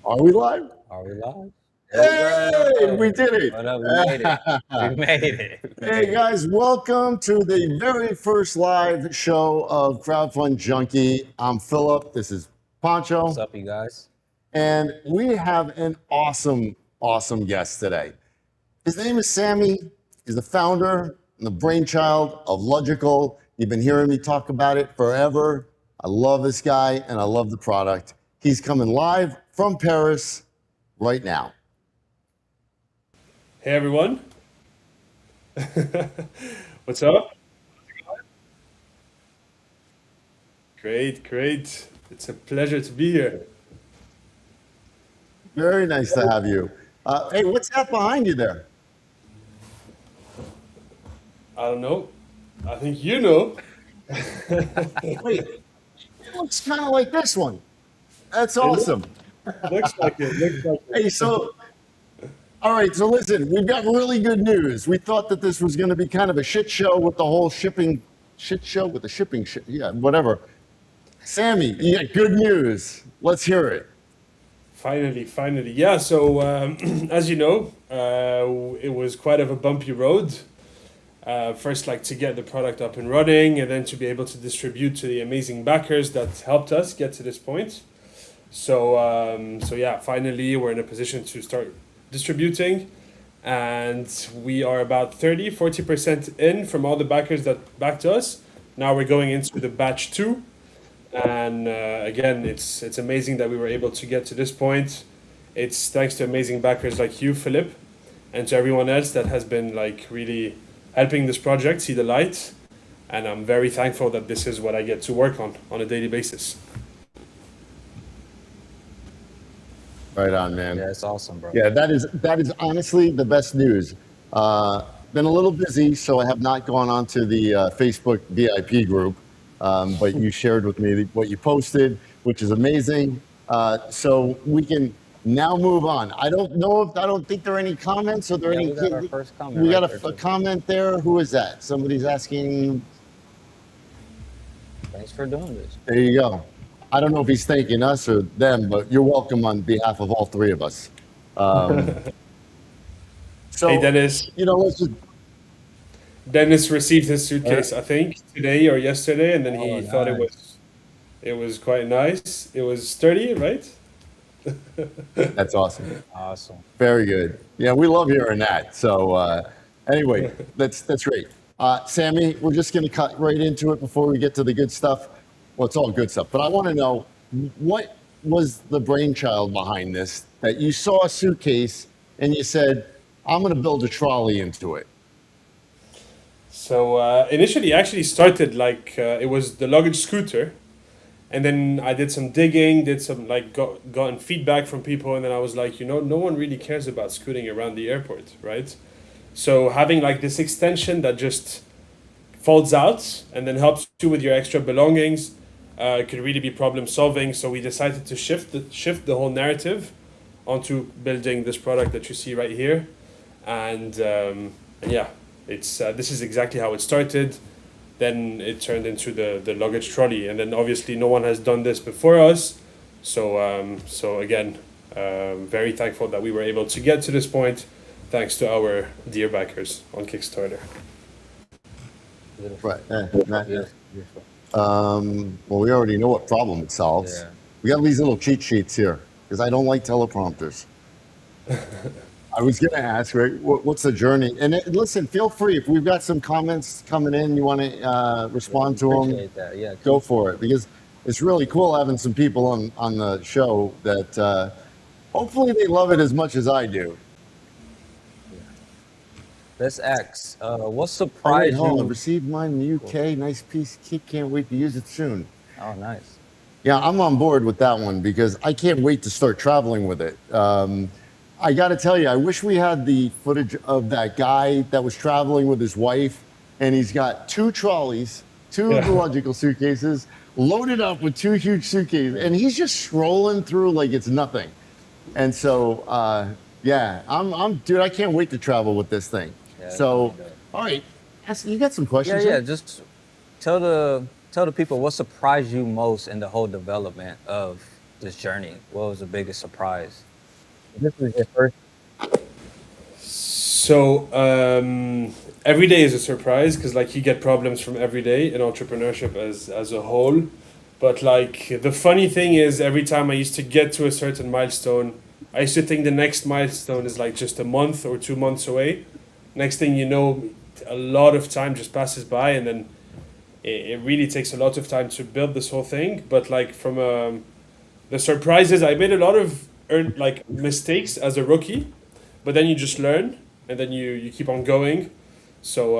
Are we live? Are we live? Hey, we did it. What up? We made it. We made it. Hey guys, welcome to the very first live show of Crowdfund Junkie. I'm Phillip. This is Poncho. What's up, you guys? And we have an awesome guest today. His name is Samy. He's the founder and the brainchild of Luggical. You've been hearing me talk about it forever. I love this guy and I love the product. He's coming live from Paris right now. Hey everyone. What's up? Great. It's a pleasure to be here. Very nice to have you. Hey, what's that behind you there? I don't know. I think you know. Wait, it looks kind of like this one. That's awesome. Looks like it. Hey, so, all right, so listen, we've got really good news. We thought that this was going to be kind of a shit show with the whole shipping, yeah, whatever. Samy, you got good news. Let's hear it. Finally. Yeah, so as you know, it was quite of a bumpy road. First, like to get the product up and running, and then to be able to distribute to the amazing backers that helped us get to this point. So yeah, finally we're in a position to start distributing, and we are about 40% in from all the backers that backed us. Now we're going into the batch 2, and again, it's amazing that we were able to get to this point. It's thanks to amazing backers like you, Philip, and to everyone else that has been like really helping this project see the light. And I'm very thankful that this is what I get to work on a daily basis. Right on, man. Yeah, it's awesome, bro. Yeah, that is honestly the best news. Been a little busy, so I have not gone onto the Facebook VIP group, but you shared with me what you posted, which is amazing. So we can now move on. I don't think there are any comments. Are there any? We got our first comment. We got right a comment there. Who is that? Somebody's asking. Thanks for doing this. There you go. I don't know if he's thanking us or them, but you're welcome on behalf of all three of us. So, Hey Dennis. Let's just. Dennis received his suitcase, I think, today or yesterday, and then he Oh, thought nice. it was quite nice. It was sturdy, right? That's awesome. Awesome. Very good. Yeah, we love hearing that. So anyway, that's great. Samy, we're just going to cut right into it before we get to the good stuff. Well, it's all good stuff, but I want to know, what was the brainchild behind this, that you saw a suitcase and you said, I'm going to build a trolley into it? So initially, I actually started like it was the luggage scooter, and then I did some digging, did some like gotten feedback from people, and then I was like, no one really cares about scooting around the airport, right? So having like this extension that just folds out and then helps you with your extra belongings could really be problem solving. So we decided to shift the whole narrative onto building this product that you see right here, and yeah, it's this is exactly how it started. Then it turned into the luggage trolley, and then obviously no one has done this before us. So again, very thankful that we were able to get to this point, thanks to our dear backers on Kickstarter. Beautiful. Right. Beautiful. Well, we already know what problem it solves. Yeah. We got these little cheat sheets here because I don't like teleprompters. I was going to ask, right, what's the journey? And listen, feel free. If we've got some comments coming in, you want to respond to them, Appreciate that. Yeah. go for it. Because it's really cool having some people on the show that hopefully they love it as much as I do. Let's ask. What I surprised you? received mine in the UK. Nice piece. Can't wait to use it soon. Oh, nice. Yeah, I'm on board with that one because I can't wait to start traveling with it. I got to tell you, I wish we had the footage of that guy that was traveling with his wife, and he's got 2 trolleys, 2 of the Luggical suitcases, loaded up with 2 huge suitcases, and he's just strolling through like it's nothing. And so, yeah, dude, I can't wait to travel with this thing. Yeah, So, all right, you got some Yeah, questions? yeah. here? Just tell the people what surprised you most in the whole development of this journey? What was the biggest surprise? This was your first. So every day is a surprise because like you get problems from every day in entrepreneurship as a whole. But like the funny thing is, every time I used to get to a certain milestone, I used to think the next milestone is like just a month or 2 months away. Next thing you know, a lot of time just passes by, and then it really takes a lot of time to build this whole thing. But like from the surprises, I made a lot of like mistakes as a rookie, but then you just learn, and then you keep on going. So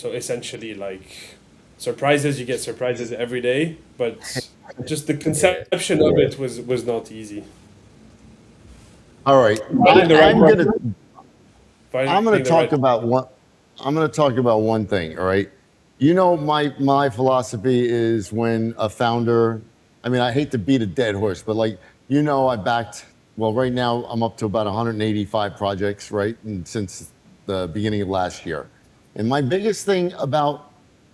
essentially, like surprises, you get surprises every day, but just the conception of it was not easy. All right. Finding the right I'm partner, gonna I'm gonna finding the talk right. about one. I'm gonna talk about one thing. All right. You know, my philosophy is when a founder. I mean, I hate to beat a dead horse, but like I backed. Well, right now I'm up to about 185 projects, right, and since the beginning of last year. And my biggest thing about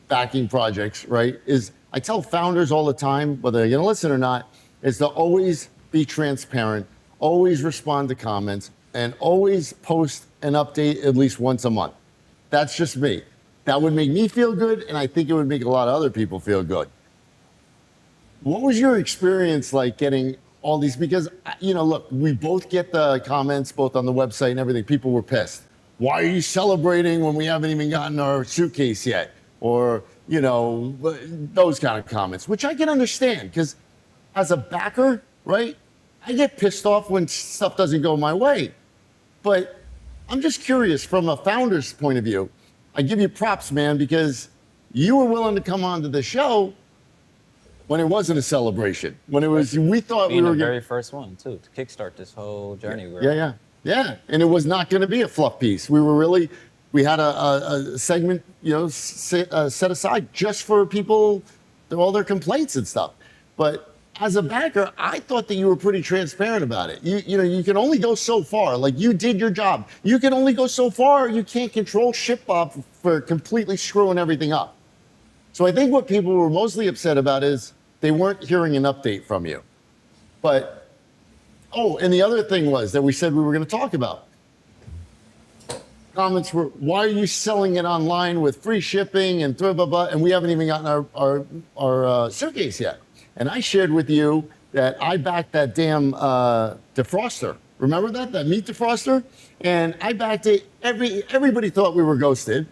backing projects, right, is I tell founders all the time, whether they're gonna listen or not, is to always be transparent, always respond to comments, and always post an update at least once a month. That's just me. That would make me feel good, and I think it would make a lot of other people feel good. What was your experience like getting all these? Because, look, we both get the comments both on the website and everything. People were pissed. Why are you celebrating when we haven't even gotten our suitcase yet? Or, those kind of comments, which I can understand because as a backer, right, I get pissed off when stuff doesn't go my way. But I'm just curious from a founder's point of view. I give you props, man, because you were willing to come onto the show when it wasn't a celebration. When it was, we thought we Being were the going very first one too to kickstart this whole journey. yeah. And it was not going to be a fluff piece. We had a segment, set aside just for people, all their complaints and stuff. But as a backer, I thought that you were pretty transparent about it. You can only go so far. Like you did your job. You can only go so far. You can't control ShipBob for completely screwing everything up. So I think what people were mostly upset about is they weren't hearing an update from you. But, and the other thing was that we said we were going to talk about. Comments were, why are you selling it online with free shipping and blah, blah, blah, and we haven't even gotten our suitcase yet. And I shared with you that I backed that damn defroster. Remember that meat defroster? And I backed it. Everybody thought we were ghosted.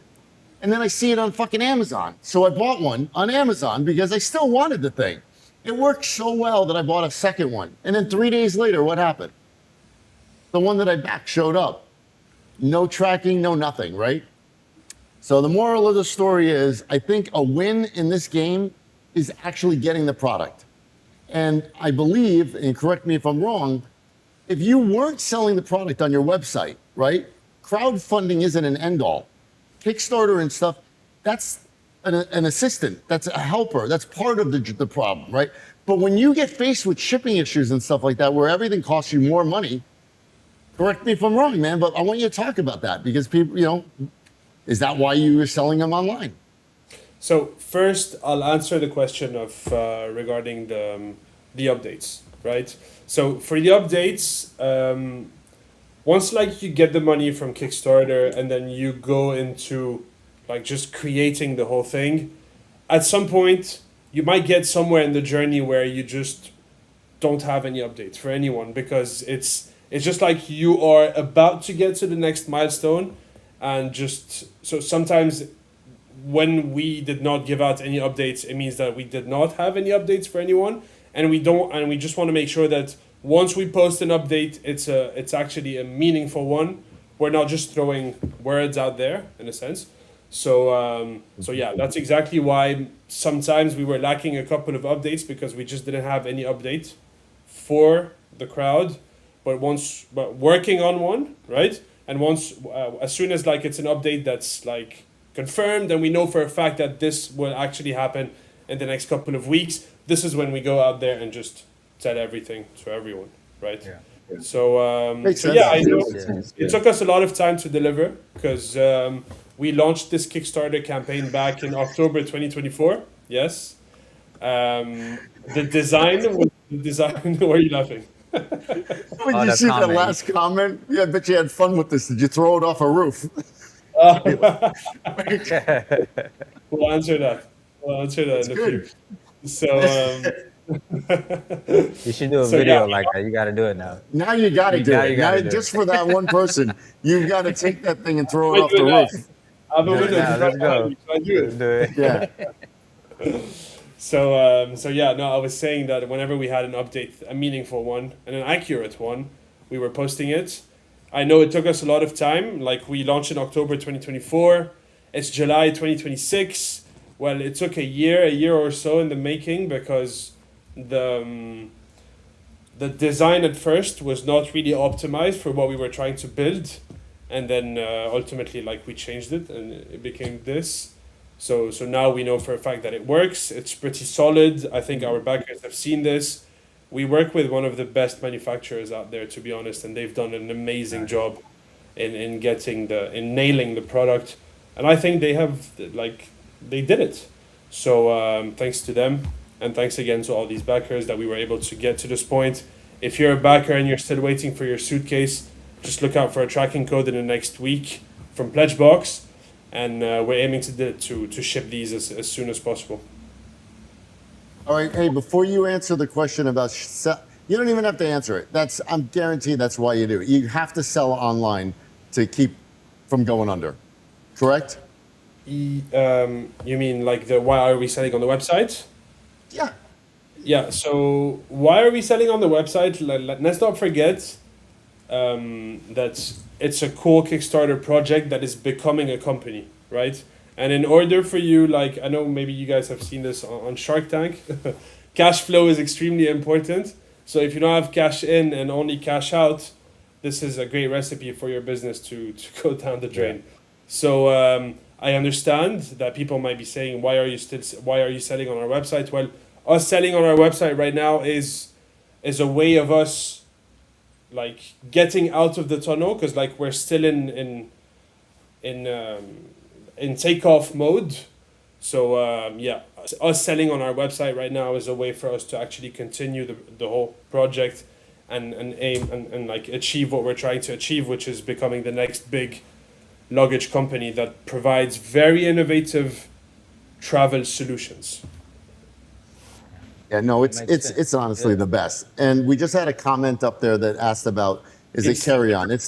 And then I see it on fucking Amazon. So I bought one on Amazon because I still wanted the thing. It worked so well that I bought a second one. And then 3 days later, what happened? The one that I backed showed up. No tracking, no nothing, right? So the moral of the story is, I think a win in this game is actually getting the product. And I believe, and correct me if I'm wrong, if you weren't selling the product on your website, right? Crowdfunding isn't an end all. Kickstarter and stuff, that's an assistant, that's a helper, that's part of the problem, right? But when you get faced with shipping issues and stuff like that, where everything costs you more money, correct me if I'm wrong, man, but I want you to talk about that because people, is that why you were selling them online? So first, I'll answer the question of regarding the updates, right? So for the updates, once like you get the money from Kickstarter and then you go into like just creating the whole thing, at some point you might get somewhere in the journey where you just don't have any updates for anyone because it's just like you are about to get to the next milestone, and just so sometimes when we did not give out any updates, it means that we did not have any updates for anyone, and we just want to make sure that once we post an update, it's actually a meaningful one. We're not just throwing words out there in a sense. So yeah, that's exactly why sometimes we were lacking a couple of updates because we just didn't have any update for the crowd. But working on one, right? And once as soon as like it's an update that's like confirmed and we know for a fact that this will actually happen in the next couple of weeks, this is when we go out there and just tell everything to everyone, right? Yeah. So yeah, I know it took us a lot of time to deliver because we launched this Kickstarter campaign back in October 2024. Yes. The design was design. Why are you laughing? When Oh, you the see that comment. last comment, yeah, I bet you had fun with this. Did you throw it off a roof? We'll answer that. We'll answer that It's in a few. good. So, You should do a so yeah, video like that. You got to do it now. Now you got to do Now it. you got Now, to do just it. for that one person, you've got to take that thing and throw it I off do the it now. roof. I have a Yeah. window Now, just let's right behind go. me, so I do Let's it. do it. Yeah. So yeah, no, I was saying that whenever we had an update, a meaningful one and an accurate one, we were posting it. I know it took us a lot of time. Like we launched in October 2024. It's July 2026. Well, it took a year or so in the making because the design at first was not really optimized for what we were trying to build, and then ultimately like we changed it and it became this. So now we know for a fact that it works. It's pretty solid. I think our backers have seen this. We work with one of the best manufacturers out there, to be honest, and they've done an amazing job in getting in nailing the product. And I think they have like they did it. So thanks to them, and thanks again to all these backers that we were able to get to this point. If you're a backer and you're still waiting for your suitcase, just look out for a tracking code in the next week from Pledgebox, and we're aiming to ship these as soon as possible. All right. Hey, before you answer the question about you don't even have to answer it. I'm guaranteed that's why you do it. You have to sell online to keep from going under. Correct? You mean like the why are we selling on the website? Yeah. Yeah. So why are we selling on the website? Let's not forget that it's a cool Kickstarter project that is becoming a company, right? And in order for you, like I know maybe you guys have seen this on Shark Tank, cash flow is extremely important. So if you don't have cash in and only cash out, this is a great recipe for your business to go down the drain. So I understand that people might be saying, why are you selling on our website? Well, us selling on our website right now is a way of us like getting out of the tunnel, because like we're still in takeoff mode. So yeah, us selling on our website right now is a way for us to actually continue the whole project and aim and like achieve what we're trying to achieve, which is becoming the next big luggage company that provides very innovative travel solutions. Yeah, no, Makes sense. it's honestly the best. And we just had a comment up there that asked about, is it It's- carry-on? It's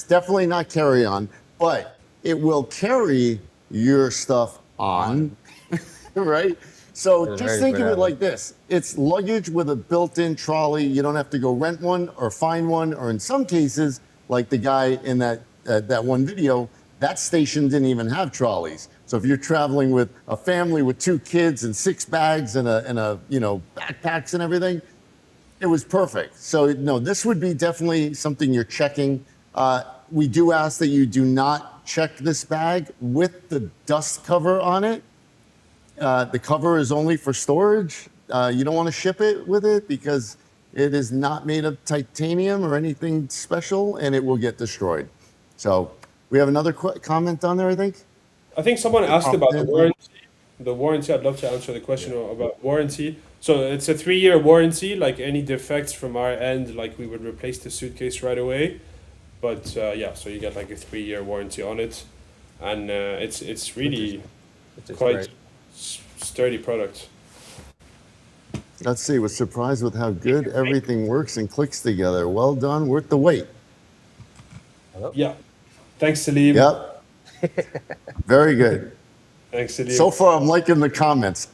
definitely not carry-on, but it will carry your stuff on, right? So It's just very think of it good. like this. It's luggage with a built-in trolley. You don't have to go rent one or find one, or in some cases, like the guy in that one video, that station didn't even have trolleys. So if you're traveling with a family with 2 kids and 6 bags and a backpacks and everything, it was perfect. So no, this would be definitely something you're checking. We do ask that you do not check this bag with the dust cover on it. The cover is only for storage. You don't want to ship it with it because it is not made of titanium or anything special, and it will get destroyed. So we have another comment on there, I think. I think someone asked about the Prompt- warranty. The warranty, I'd love to answer the question about warranty. So it's a 3-year warranty. Like any defects from our end, like we would replace the suitcase right away. But yeah, so you get like a 3-year warranty on it, and it's really Which is quite great. sturdy product. Let's see. Was surprised with how good everything works and clicks together. Well done. Worth the wait. Yeah, thanks Salim. Yep. Very good. Thanks Salim. So far, I'm liking the comments,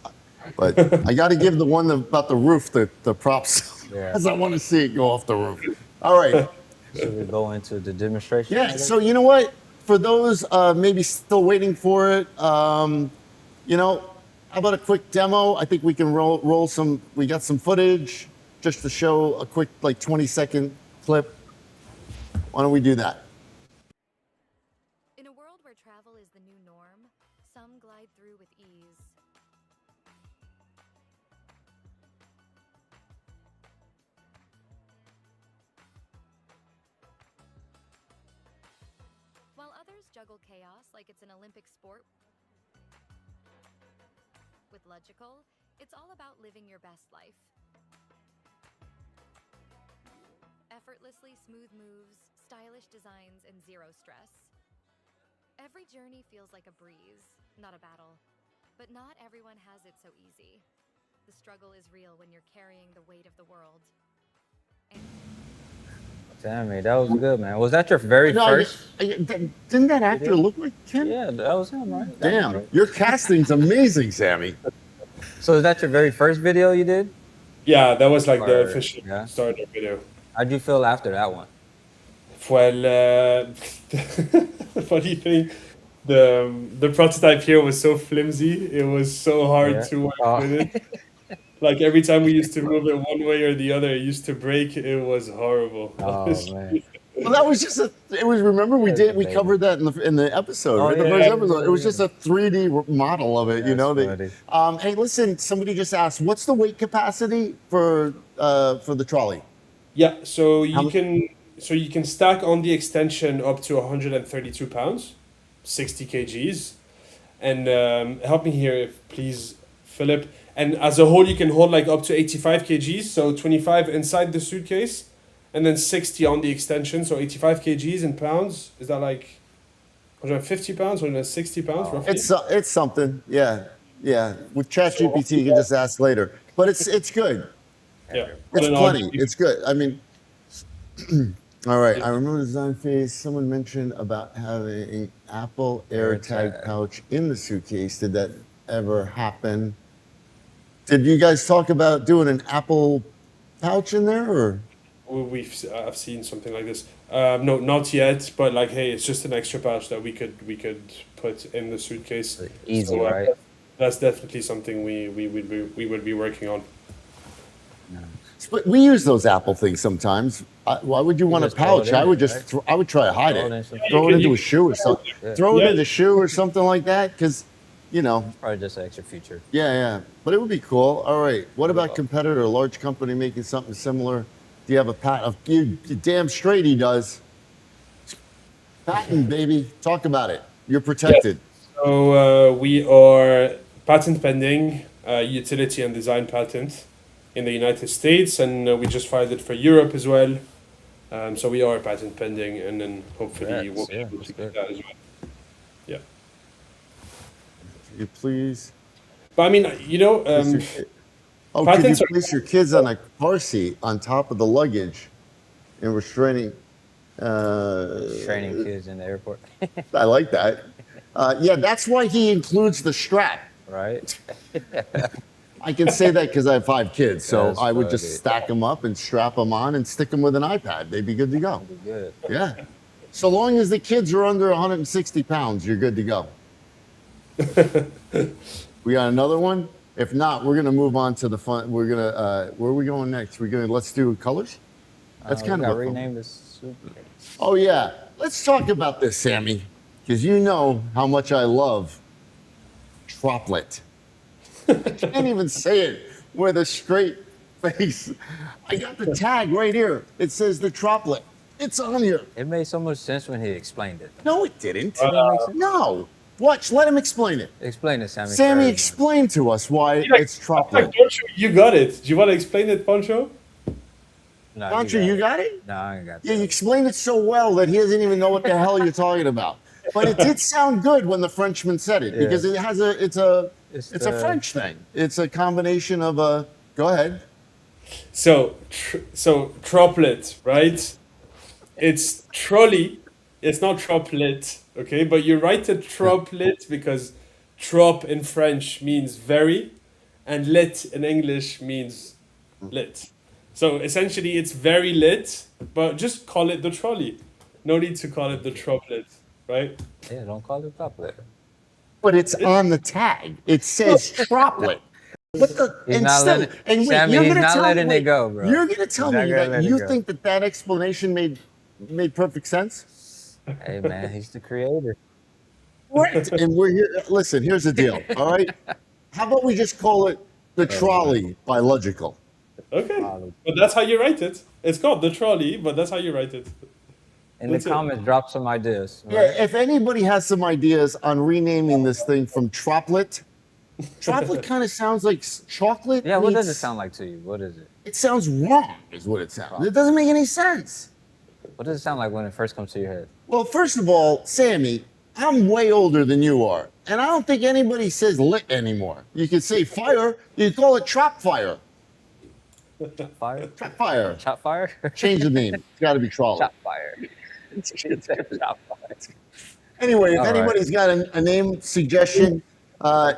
but I got to give the one about the roof the props, Yeah. because I want to see it go off the roof. All right. Should we go into the demonstration? Yeah. So you know what? For those maybe still waiting for it, how about a quick demo? I think we can roll some. We got some footage just to show a quick 20-second clip. Why don't we do that? In a world where travel is the new norm, some glide through with ease. While others juggle chaos like it's an Olympic sport, with Luggical, it's all about living your best life. effortlessly smooth moves, stylish designs, and zero stress. Every journey feels like a breeze, not a battle. But not everyone has it so easy. The struggle is real when you're carrying the weight of the world. Sammy, that was good, man. Was that your very No, first? didn't that actor look like Tim? Yeah, that was him, right? That was Damn, great. your casting's amazing, Sammy. So is that your very first video you did? Yeah, that was like the Or- official yeah. starter video. How'd you feel after that one? Well, the funny thing, the prototype here was so flimsy. It was so hard Yeah. to work Oh. with it. Like every time we used to move it one way or the other, it used to break. It was horrible. Oh man. Well, that was just remember we That's we amazing. covered that in the episode, Oh, right? The yeah, first yeah, episode. yeah, It was yeah. just a 3D model of it, you know. That's funny. Hey, listen, somebody just asked, what's the weight capacity for the trolley? Yeah, so How you can stack on the extension up to 132 pounds, 60 kgs, and help me here, if please, Philip. And as a whole, you can hold like up to 85 kgs, so 25 inside the suitcase, and then 60 on the extension, so 85 kgs in pounds. Is that like 150 pounds, 160 pounds, roughly? It's something, yeah. With ChatGPT, you can just ask later, but it's good. Yeah. It's All in all, plenty. It's good. I mean, all right. I remember the design phase. Someone mentioned about having an Apple AirTag AirTag. pouch in the suitcase. Did that ever happen? Did you guys talk about doing an Apple pouch in there, or? I've seen something like this. No, not yet. But like, hey, it's just an extra pouch that we could put in the suitcase. Easy, So, right? That's definitely something we would be working on. But we use those Apple things sometimes. Why would you want a just throw it pouch? in I would there, just, right? I would try to hide Throw it it. in some- Throw it You into can- a shoe or something. Yeah. Throw it Yeah. in the shoe or something like that, because, you know, Probably just an extra feature. yeah. But it would be cool. All right. What about competitor, a large company making something similar? Do you have a patent? You damn straight he does. Patent, baby. Talk about it. You're protected. So we are patent pending, utility and design patent in the United States, and we just filed it for Europe as well. So we are patent pending, and then hopefully Congrats. we'll be Yeah, able that's to get good. that as well. Yeah, Could you please? but I mean, you know, Place your ki- could you patents are- place your kids on a car seat on top of the luggage and restraining? Training kids in the airport, I like that. Yeah, that's why he includes the strap. right? I can say that because I have 5 kids, so That's I would just funny. stack them up and strap them on and stick them with an iPad. They'd be good to go. Good. Yeah. So long as the kids are under 160 pounds, you're good to go. We got another one? If not, we're gonna move on to the fun. We're gonna where are we going next? Let's do colors. That's We kind got of a fun- renamed this suitcase. Oh yeah, let's talk about this, Sammy, because you know how much I love Troplet. I can't even say it with a straight face. I got the tag right here. It says the Troplet. It's on here. It made so much sense when he explained it. No, it didn't. Didn't make sense? No. Watch. Let him explain it. Explain it, Sammy. Sammy, Sorry, explain to us why Like- it's like, Troplet. Poncho, you got it. Do you want to explain it, Poncho? man. Nah, Pancho, you got it? No, I ain't got Yeah, that. you explained it so well that he doesn't even know what the hell you're talking about. But it did sound good when the Frenchman said it because it has it's a It's a the- French thing. It's a combination of a. Go ahead. So troplet, right? It's trolley. It's not troplet, okay? But you write it troplet because trop in French means very, and lit in English means lit. So essentially, it's very lit, but just call it the trolley. No need to call it the troplet, right? Yeah, don't call it chocolate. But it's on the tag. It says Troplet. What the? He's and not still, letting- and wait, Sammy, you're he's gonna not tell letting me, it go, bro. You're gonna tell He's not me gonna that let it you go. think that explanation made perfect sense. Hey, man, he's the creator. Right. And we're here. Listen, here's the deal. All right. How about we just call it the trolley by Luggical? Okay, but that's how you write it. It's called the trolley, but that's how you write it. In the That's it. comments, drop some ideas. Yeah. Right? If anybody has some ideas on renaming this thing from Troplet, Troplet kind of sounds like chocolate. Yeah, what does it meets- sound like to you? What is it? It sounds wrong, is what it sounds. It doesn't make any sense. What does it sound like when it first comes to your head? Well, first of all, Sammy, I'm way older than you are. And I don't think anybody says lit anymore. You can say fire, you can call it trap fire. Fire? Trap fire. Chop fire? Change the name. It's got to be trolley. Chop fire. Chop fire. Anyway, if All right. anybody's got a name suggestion,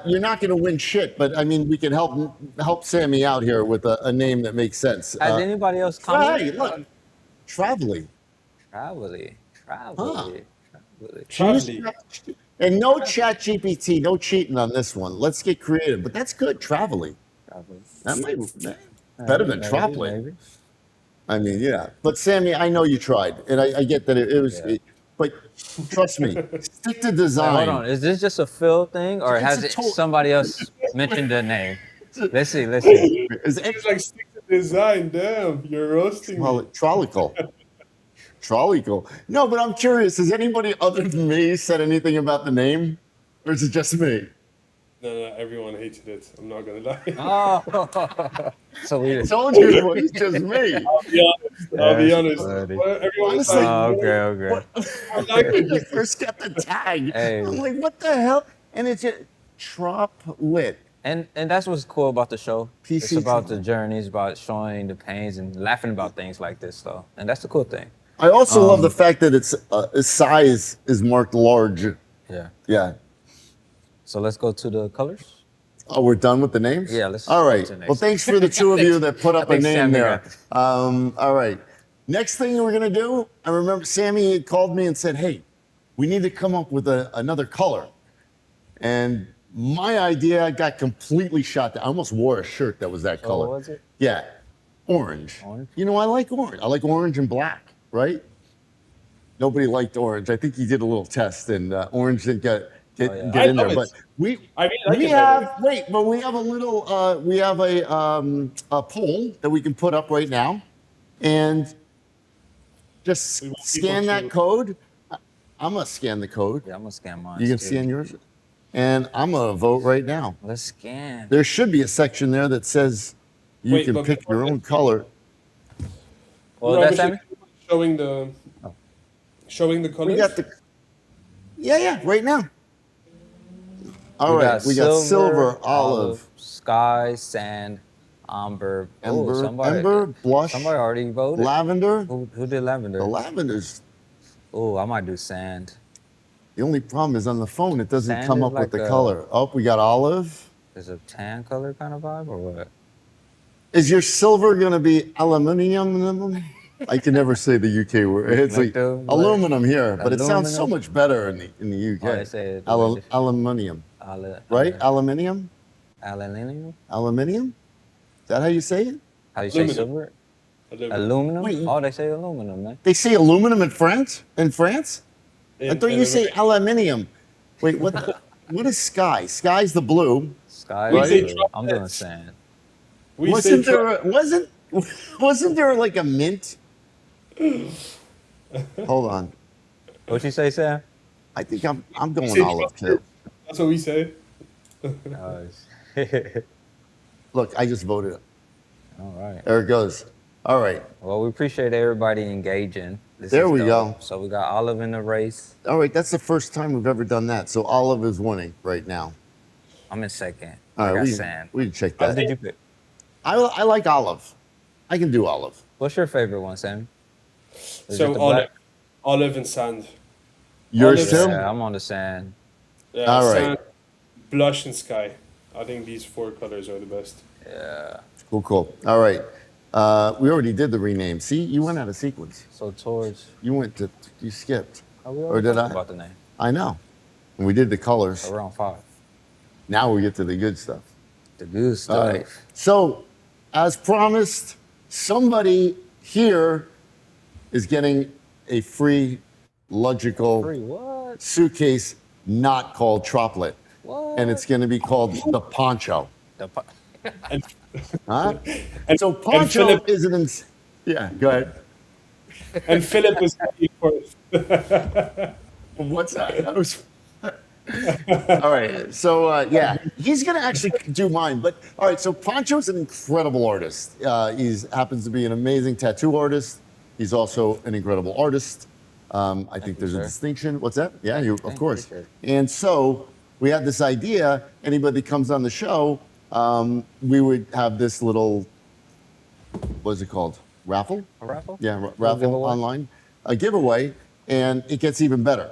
you're not going to win shit, but I mean, we can help Sammy out here with a name that makes sense. Has anybody else Hey, commented? look, Travelly. Travelly. Travelly. And no chat GPT, no cheating on this one. Let's get creative, but that's good, Travelly. That might better than Maybe, Troplet. maybe. I mean, yeah. But Sammy, I know you tried, and I get that it was. Yeah. But trust me, stick to Wait, design. hold on. Is this just a Phil thing, or It's has a somebody else mentioned the name? Let's see. Let's see. Is It's like stick to design. Damn, you're roasting Well, me. Trollical. Trollical. No, but I'm curious. Has anybody other than me said anything about the name, or is it just me? No, everyone hated it. I'm not gonna lie. Oh, so we I told you it was just me. I'll be That's honest. funny. Well, everyone was Honestly, like, okay. I like When you it. first got the tag, Hey. I'm like, what the hell? And it's just Troplit. And that's what's cool about the show. It's PC about the Tron. journeys, about showing the pains and laughing about things like this, though. And that's the cool thing. I also love the fact that its size is marked large. Yeah. Yeah. So let's go to the colors. Oh, we're done with the names? Yeah, let's All go right. to the next. Well, thanks for the two of you that put up a think name Sammy there. got All right. Next thing we're going to do, I remember Sammy had called me and said, hey, we need to come up with another color. And my idea got completely shot down. I almost wore a shirt that was that So color. what was it? Yeah. Orange. Orange? You know, I like orange. I like orange and black, right? Nobody liked orange. I think he did a little test and orange didn't get yeah. I in there. love But it. we I really like we it better. have but we have a little we have a poll that we can put up right now, and just We want scan people that to- code. I'm gonna scan the code. Yeah, I'm gonna scan mine. You can too. scan yours, and I'm gonna vote right now. Let's scan. There should be a section there that says you Wait, can but pick before your that- own color. Well, Robert, that's Sammy. showing the colors. We got the yeah right now. All right, we got silver, olive, sky, sand, amber. Oh, ember, somebody, ember, blush, somebody already voted. lavender. Who did lavender? The lavender's. Oh, I might do sand. The only problem is on the phone, it doesn't Sand come is up with like the a- color. Oh, we got olive. Is it a tan color kind of vibe or what? Is your silver going to be aluminium? I can never say the UK word. It's like aluminum here, but it sounds so Aluminum? much better in the UK. Oh, they say it- Aluminium, right? Aluminium? Aluminium? Aluminium? Is that how you say it? How you say Aluminum. silver? Aluminum. Aluminum? Wait. Oh, they say aluminum, man. They say aluminum in France? In France? I In- thought you in- say aluminium. Wait, what? What is sky? Sky's the blue. Sky. We is say blue. I'm doing sand. We say Wasn't there? Wasn't there like a mint? Hold on. What you say, Sam? I think I'm going Say olive too. That's what we say. Look, I just voted. All right. There it goes. All right. Well, we appreciate everybody engaging. This There is we dope. go. So we got Olive in the race. All right. That's the first time we've ever done that. So olive is winning right now. I'm in second. All I right. got We sand. can check What that. did you pick? I like olive. I can do olive. What's your favorite one, Sam? Is it So the olive, black? olive and sand. Yours Olive, too? Yeah, I'm on the sand. Yeah, All right. sand, blush, and sky. I think these four colors are the best. Yeah. Cool, cool. All right. We already did the rename. See, you went out of sequence. So towards. You skipped. Oh, we Or already did talked I? about the name. I know. And we did the colors. So we're on 5. Now we get to the good stuff. The good All stuff. right. So, as promised, somebody here is getting a free Luggical Free what? suitcase not called Troplet. What? And it's going to be called the Poncho. The po- Huh? And, So Poncho Philip, is an... Yeah, go ahead. and Philip is happy for it. What's that? That was... All right. So, yeah, he's going to actually do mine. But, all right, so Poncho's an incredible artist. He happens to be an amazing tattoo artist. He's also an incredible artist. I think there's a sir. distinction. What's that? Yeah, you, of Thank you, course. sir. And so we had this idea. Anybody that comes on the show, we would have this little, what is it called? Raffle? A raffle? Yeah, Little raffle giveaway? online. A giveaway, and it gets even better.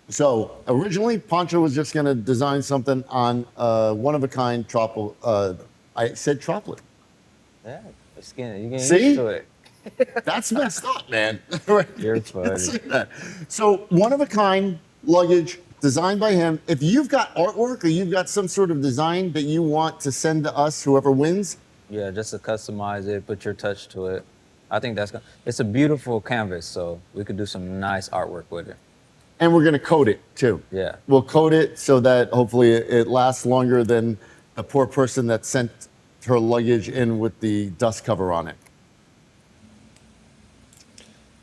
So originally, Pancho was just going to design something on one-of-a-kind tropical. I said troplet. Yeah, the skin. You getting See? used to it. That's messed up, man. You're funny. So one-of-a-kind luggage designed by him. If you've got artwork or you've got some sort of design that you want to send to us, whoever wins, Yeah, just to customize it, put your touch to it. I think it's a beautiful canvas, so we could do some nice artwork with it. and we're going to coat it too. Yeah. We'll coat it so that hopefully it lasts longer than the poor person that sent her luggage in with the dust cover on it.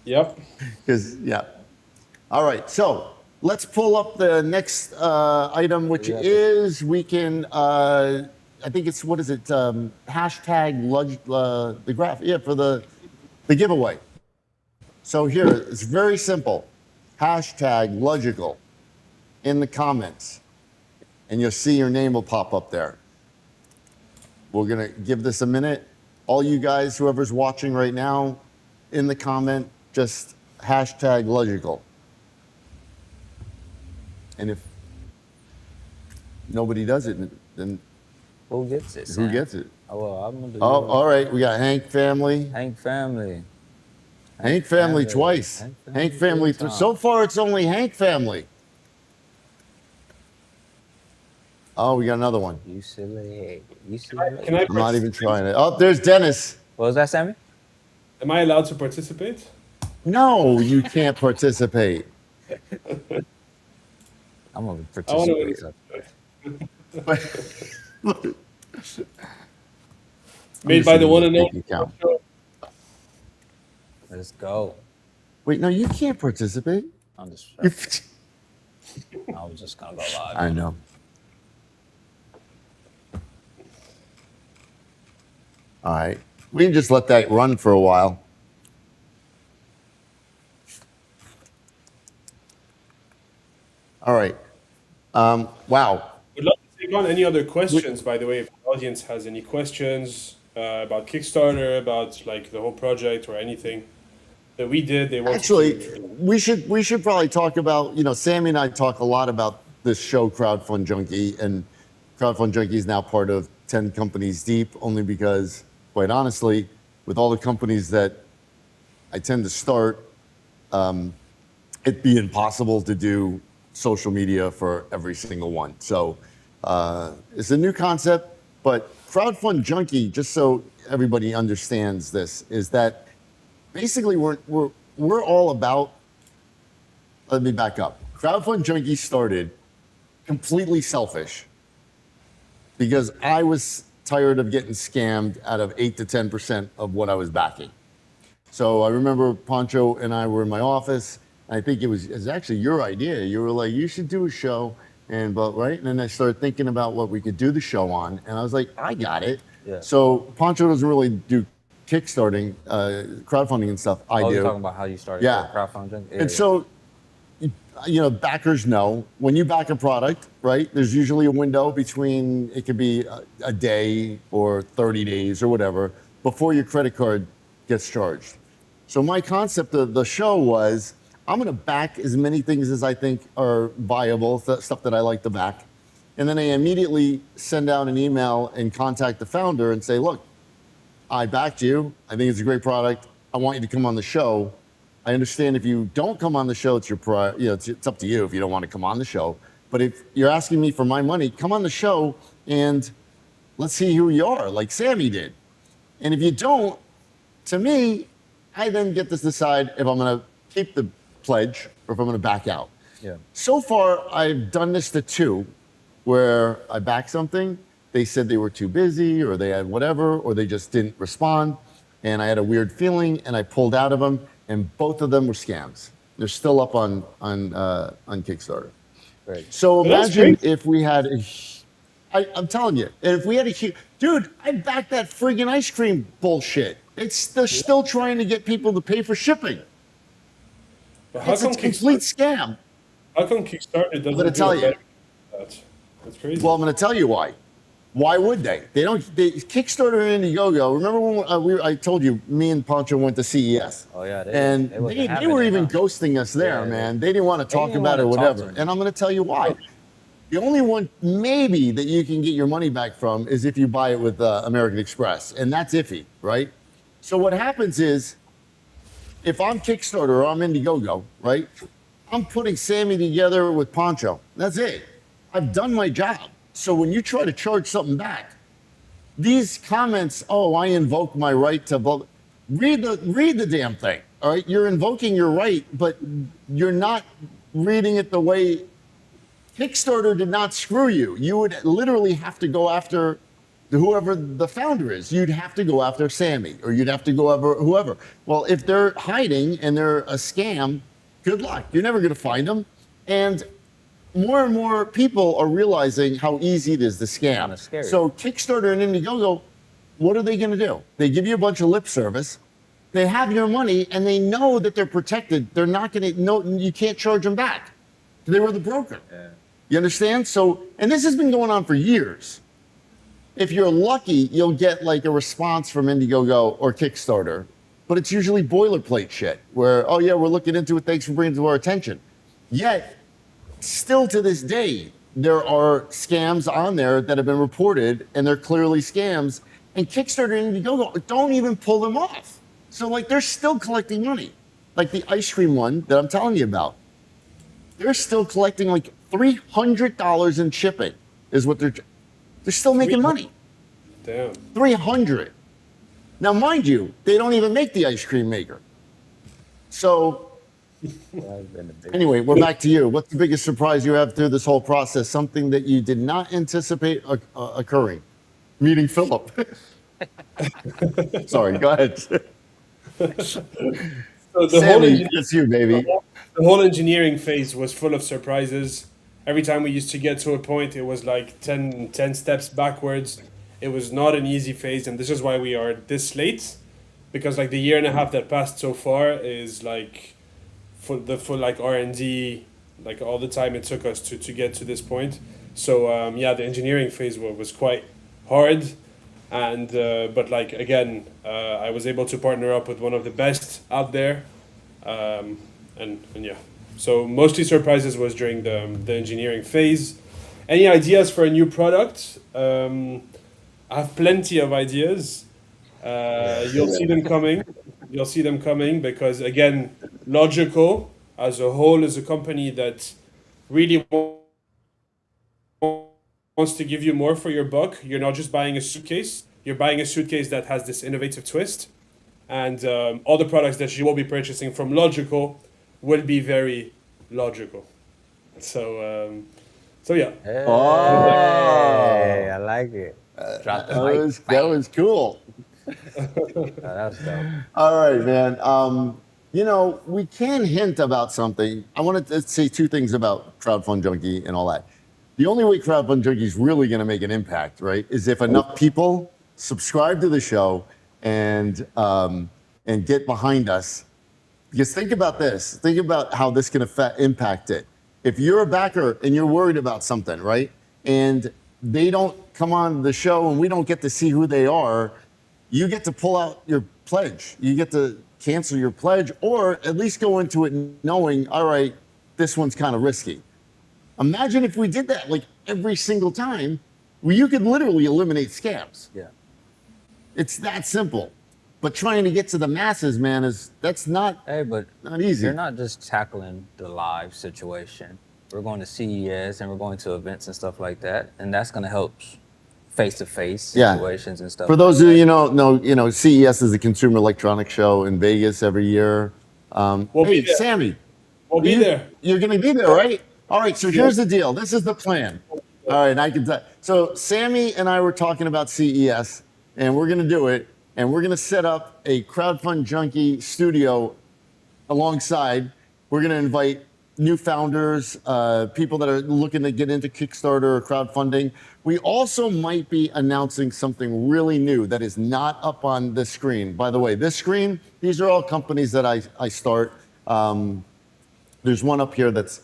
Yep. Because, yeah. All right, so let's pull up the next item, which Yeah. is we can, I think it's, what is it? Hashtag the graph, yeah, for the giveaway. So here, it's very simple. Hashtag Luggical in the comments, and you'll see your name will pop up there. We're gonna give this a minute. All you guys, whoever's watching right now, in the comment, just hashtag Luggical. And if nobody does it, then Who gets it? who Sam? gets it? Oh, well, I'm gonna do Oh, it. all right, we got Hank family. Hank family. Hank family twice. Hank family. three So times. far, it's only Hank family. Oh, we got another one. You silly. You Can I silly. I'm not even trying it. Oh, there's Dennis. What was that, Sammy? Am I allowed to participate? No, you can't participate. I'm gonna I want participate. to. Made by the one and only. Account. Let's go. Wait, no, you can't participate. I'm just. You- I was just gonna go live. I know. All right. We can just let that run for a while. All right. Wow. Would love to take on any other questions, by the way, if the audience has any questions about Kickstarter, about like the whole project or anything that we did. They want Actually, to. we should probably talk about, Sammy and I talk a lot about this show, Crowdfund Junkie, and Crowdfund Junkie is now part of 10 Companies Deep, only because, quite honestly, with all the companies that I tend to start, it'd be impossible to do social media for every single one. So it's a new concept, but Crowdfund Junkie, just so everybody understands this, is that basically we're all about, let me back up. Crowdfund Junkie started completely selfish because I was tired of getting scammed out of 8 to 10% of what I was backing. So I remember Pancho and I were in my office. I think it was actually your idea. You were like, you should do a show, right? And then I started thinking about what we could do the show on, and I was like, I got it. Yeah. So Pancho doesn't really do kickstarting, crowdfunding and stuff. I Oh, do. you're talking about how you started Yeah. crowdfunding? Yeah, And so, backers know when you back a product, right? There's usually a window between, it could be a day or 30 days or whatever, before your credit card gets charged. So my concept of the show was, I'm going to back as many things as I think are viable, stuff that I like to back. And then I immediately send out an email and contact the founder and say, look, I backed you. I think it's a great product. I want you to come on the show. I understand if you don't come on the show, it's it's up to you if you don't want to come on the show. But if you're asking me for my money, come on the show and let's see who you are, like Sammy did. And if you don't, to me, I then get to decide if I'm going to keep the pledge or if I'm going to back out. Yeah. So far, I've done this to 2, where I backed something, they said they were too busy or they had whatever, or they just didn't respond. And I had a weird feeling and I pulled out of them, and both of them were scams. They're still up on Kickstarter. Great. So That's imagine great. if we had I'm telling you, if we had a huge, dude, I backed that friggin' ice cream bullshit. They're still trying to get people to pay for shipping. But how It's a come complete Kickstarter, scam. how come Kickstarter I'm going to doesn't do tell a you. better job at that? That's crazy. Well, I'm going to tell you why. Why would they? They don't. Kickstarter and Indiegogo. Remember when I told you me and Pancho went to CES? Oh, yeah, And wasn't they having were it, even huh? ghosting us there, Yeah, man. They didn't want to talk didn't about it or wanna talk whatever. to me. And I'm going to tell you why. The only one maybe that you can get your money back from is if you buy it with American Express, and that's iffy, right? So what happens is, if I'm Kickstarter or I'm Indiegogo, right? I'm putting Sammy together with Pancho. That's it. I've done my job. So when you try to charge something back, these comments, oh, I invoke my right to vote. Read the damn thing. All right, you're invoking your right, but you're not reading it the way Kickstarter did not screw you. You would literally have to go after whoever the founder is. You'd have to go after Sammy, or you'd have to go after whoever. Well, if they're hiding and they're a scam, good luck. You're never going to find them. And more people are realizing how easy it is to scam. Kinda scary. So Kickstarter and Indiegogo, what are they going to do? They give you a bunch of lip service. They have your money, and they know that they're protected. They're not going to know. You can't charge them back. They were the broker. Yeah. You understand? So, and this has been going on for years. If you're lucky, you'll get like a response from Indiegogo or Kickstarter, but it's usually boilerplate shit where, oh yeah, we're looking into it. Thanks for bringing it to our attention. Yet, still to this day, there are scams on there that have been reported, and they're clearly scams. And Kickstarter and Indiegogo don't even pull them off. So like they're still collecting money. Like the ice cream one that I'm telling you about. They're still collecting like $300 in shipping is what they're still making money. Damn. 300. Now, mind you, they don't even make the ice cream maker. So anyway, we're back to you. What's the biggest surprise you have through this whole process? Something that you did not anticipate occurring? Meeting Philip. Sorry, go ahead. So the Sammy, it's you, baby. the whole engineering phase was full of surprises. Every time we used to get to a point, it was like 10 steps backwards. It was not an easy phase, and this is why we are this late, because like the year and a half that passed so far is like full like R&D, like all the time it took us to get to this point. So yeah, the engineering phase was quite hard, and but like again, I was able to partner up with one of the best out there, and yeah. So mostly surprises was during the engineering phase. Any ideas for a new product? I have plenty of ideas. You'll see them coming. You'll see them coming because again, Luggical as a whole is a company that really wants to give you more for your buck. You're not just buying a suitcase. You're buying a suitcase that has this innovative twist. And all the products that you will be purchasing from Luggical will be very logical. So yeah. Hey, Oh. I like it. Drop the That mic. was cool. That was dope. All right, man. You know, we can hint about something. I wanted to say two things about Crowdfund Junkie and all that. The only way Crowdfund Junkie is really going to make an impact, right, is if enough people subscribe to the show and get behind us. Because think about this. Think about how this can impact it. If you're a backer and you're worried about something, right, and they don't come on the show and we don't get to see who they are, you get to pull out your pledge. You get to cancel your pledge, or at least go into it knowing, all right, this one's kind of risky. Imagine if we did that like every single time. Well, you could literally eliminate scams. Yeah. It's that simple. But trying to get to the masses, man, that's not Hey, but not easy. you're not just tackling the live situation. We're going to CES and we're going to events and stuff like that, and that's going to help face-to-face Yeah. situations and stuff. For those of you who know, CES is a consumer electronics show in Vegas every year. We'll Hey, be there. Sammy, We'll be there. you're going to be there, right? All right, so here's the deal. This is the plan. All right, I can tell. So Sammy and I were talking about CES, and we're going to do it, and we're going to set up a Crowdfund Junkie studio alongside. We're going to invite new founders, people that are looking to get into Kickstarter or crowdfunding. We also might be announcing something really new that is not up on this screen. By the way, this screen, these are all companies that I start. There's one up here that's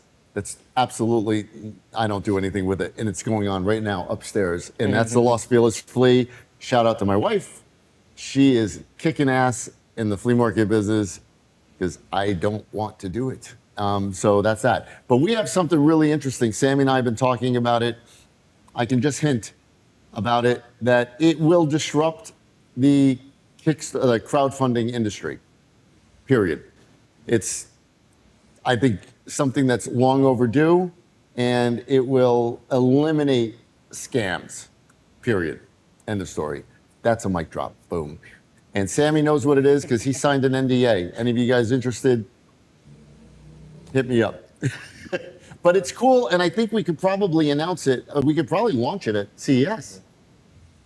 absolutely, I don't do anything with it, and it's going on right now upstairs, and that's the Los Feliz Flea. Shout out to my wife. She is kicking ass in the flea market business because I don't want to do it. So that's that. But we have something really interesting. Sammy and I have been talking about it. I can just hint about it that it will disrupt the crowdfunding industry, period. It's, I think, something that's long overdue, and it will eliminate scams, period. End of story. That's a mic drop. Boom. And Sammy knows what it is because he signed an NDA. Any of you guys interested? Hit me up. But it's cool, and I think we could probably announce it. We could probably launch it at CES,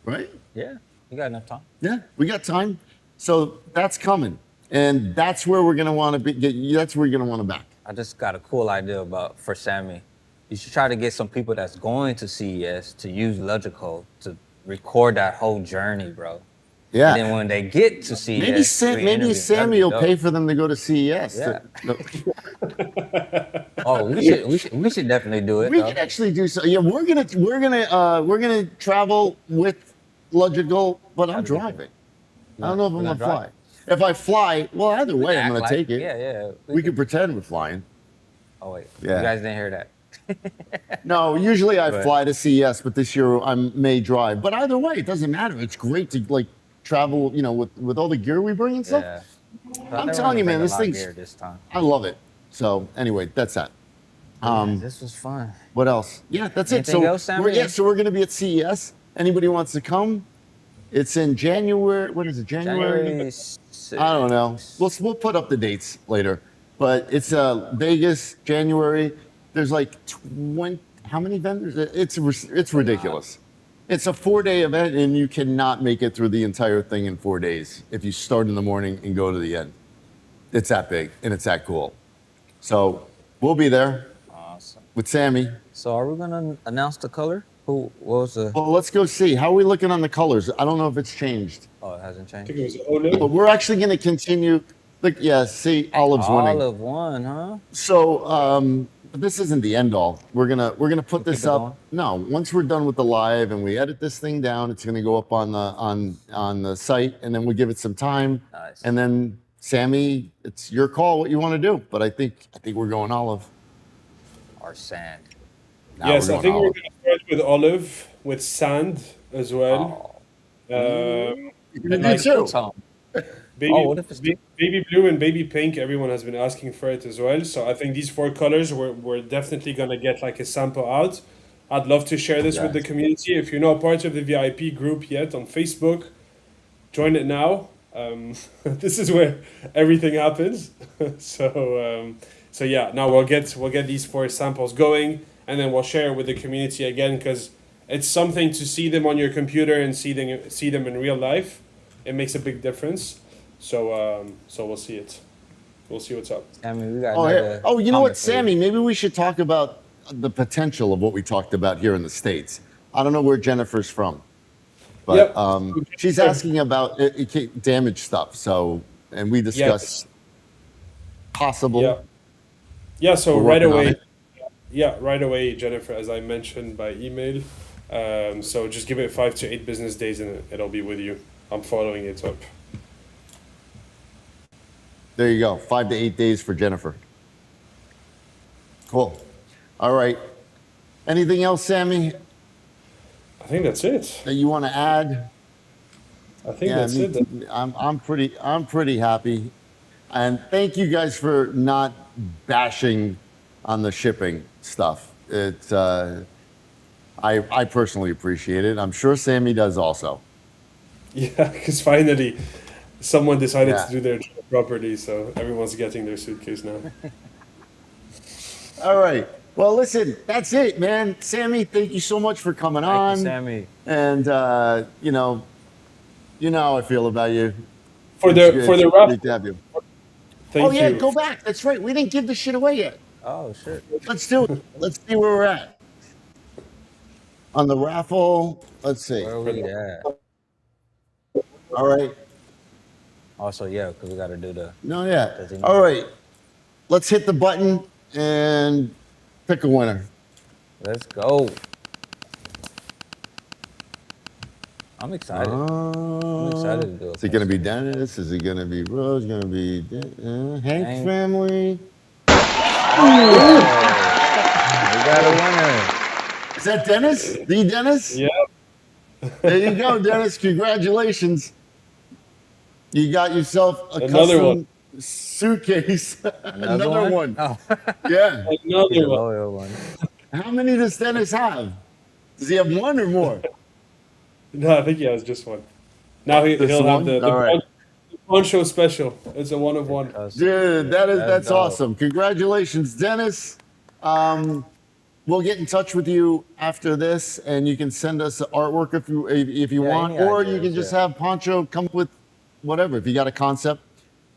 right? Yeah, you got enough time. Yeah, we got time. So that's coming, and that's where we're gonna want to be. That's where you're gonna want to back. I just got a cool idea for Sammy. You should try to get some people that's going to CES to use Luggical to record that whole journey, bro. Yeah. And then when they get to CES, maybe Sammy will pay for them to go to CES. Yeah. Oh, we should definitely do it. We can actually do so. Yeah, we're gonna travel with Luggical, but I'm driving. I don't know if I'm gonna fly. If I fly, well, either way, I'm gonna take it. Yeah, yeah. We could pretend we're flying. Oh wait, Yeah. you guys didn't hear that. No, usually I fly to CES, but this year I may drive. But either way, it doesn't matter. It's great to like travel, with all the gear we bring and stuff. Yeah. I'm telling you, man, this thing's. This time. I love it. So anyway, that's that. This was fun. What else? Yeah, that's Anything it. else, So Sammy? we're going to be at CES. Anybody who wants to come? It's in January. What is it? January? I don't know. We'll put up the dates later. But it's Vegas, January. There's like 20. How many vendors? It's ridiculous. It's a 4-day event, and you cannot make it through the entire thing in 4 days if you start in the morning and go to the end. It's that big, and it's that cool. So we'll be there. Awesome. With Sammy. So are we gonna announce the color? What was the? Well, let's go see. How are we looking on the colors? I don't know if it's changed. Oh, it hasn't I changed. think it was olive. But we're actually going to continue. Look, yeah, see, Olive's winning. Olive won, huh? So this isn't the end all. We're gonna put this keep it up. going? No, once we're done with the live and we edit this thing down, it's gonna go up on the site, and then we'll give it some time. Nice. And then Sammy, it's your call what you want to do. But I think we're going Olive. Or sand. Now Yes, we're I going think Olive. we're going to start with olive, with sand as well. Oh. Me Nice too. tone. Baby, Oh, what if it's baby blue and baby pink, everyone has been asking for it as well. So I think these 4 colors, we're definitely going to get like a sample out. I'd love to share this with the Yes. community. If you're not part of the VIP group yet on Facebook, join it now. This is where everything happens. So yeah, now we'll get these 4 samples going, and then we'll share it with the community again, because it's something to see them on your computer and see them in real life. It makes a big difference. So we'll see it. We'll see what's up. I mean, we got. Oh, yeah. another Oh, you know what, comment for you. Sammy? Maybe we should talk about the potential of what we talked about here in the States. I don't know where Jennifer's from, but Yep. she's asking about damage stuff. So, and we discussed possible. Yeah. Yeah. So We're right working on away. it. Yeah, right away, Jennifer, as I mentioned by email. So just give it 5 to 8 business days, and it'll be with you. I'm following it up. There you go. 5 to 8 days for Jennifer. Cool. All right. Anything else, Sammy, I think that's it. that you want to add? I think that's me it. too. I'm pretty happy, and thank you guys for not bashing on the shipping stuff. It's I personally appreciate it. I'm sure Sammy does also. Yeah, because finally someone decided Yeah. to do their job properly, so everyone's getting their suitcase now. All right. Well, listen, that's it, man. Sammy, thank you so much for coming Thank on. you, Sammy. And you know how I feel about you. For It's the wrap, great to have you. thank Oh yeah, you. go back. That's right. We didn't give the shit away yet. Oh shit. Let's do it. Let's see where we're at. On the raffle, let's see. Where we at? All right. Also, yeah, because we got to do the. No, yeah. Does he know? All right. Let's hit the button and pick a winner. Let's go. I'm excited. I'm excited to do it. Is it going to be Dennis? Is it going to be Rose? Going to be Hank Hank. family? We got a winner. Is that Dennis? The Dennis? Yeah. There you go, Dennis. Congratulations. You got yourself a Another custom one. suitcase. Another one. Oh, Yeah. he's a Another one. loyal one. How many does Dennis have? Does he have one or more? No, I think he has just one. Now Just he'll one? have the All right. poncho special. It's a one of one. Dude, that's dope. awesome. Congratulations, Dennis. We'll get in touch with you after this, and you can send us the artwork if you Yeah, want, any or you ideas, can just yeah. have Poncho come up with whatever. If you got a concept,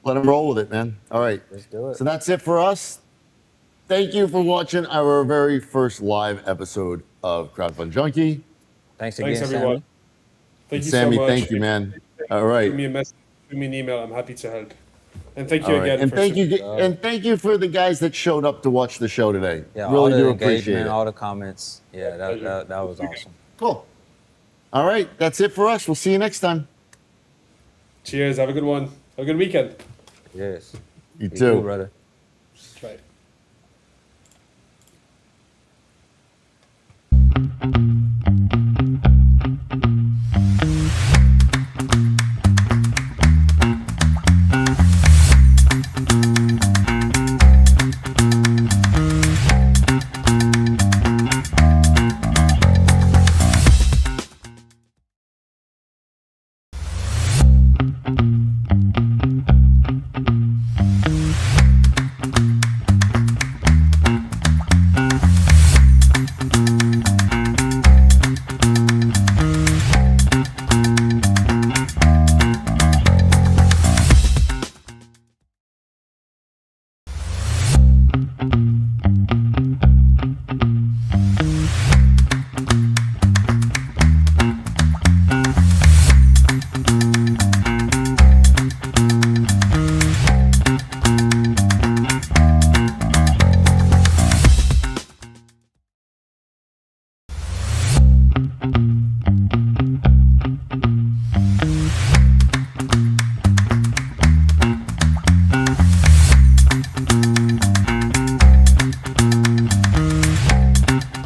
let him roll with it, man. All right. Let's do it. So that's it for us. Thank you for watching our very first live episode of Crowdfund Junkie. Thanks again, Thanks, everyone. Sammy. Thank you Sammy, so much. thank you, man. All right. Shoot me a message, shoot me an email. I'm happy to help. And thank you All right. again. And for thank you, support. and thank you for the guys that showed up to watch the show today. Yeah, all Really the do engagement, appreciate it. all the comments. Yeah, that was awesome. Cool. All right, that's it for us. We'll see you next time. Cheers. Have a good one. Have a good weekend. Yes. You You too. too, brother. Try it.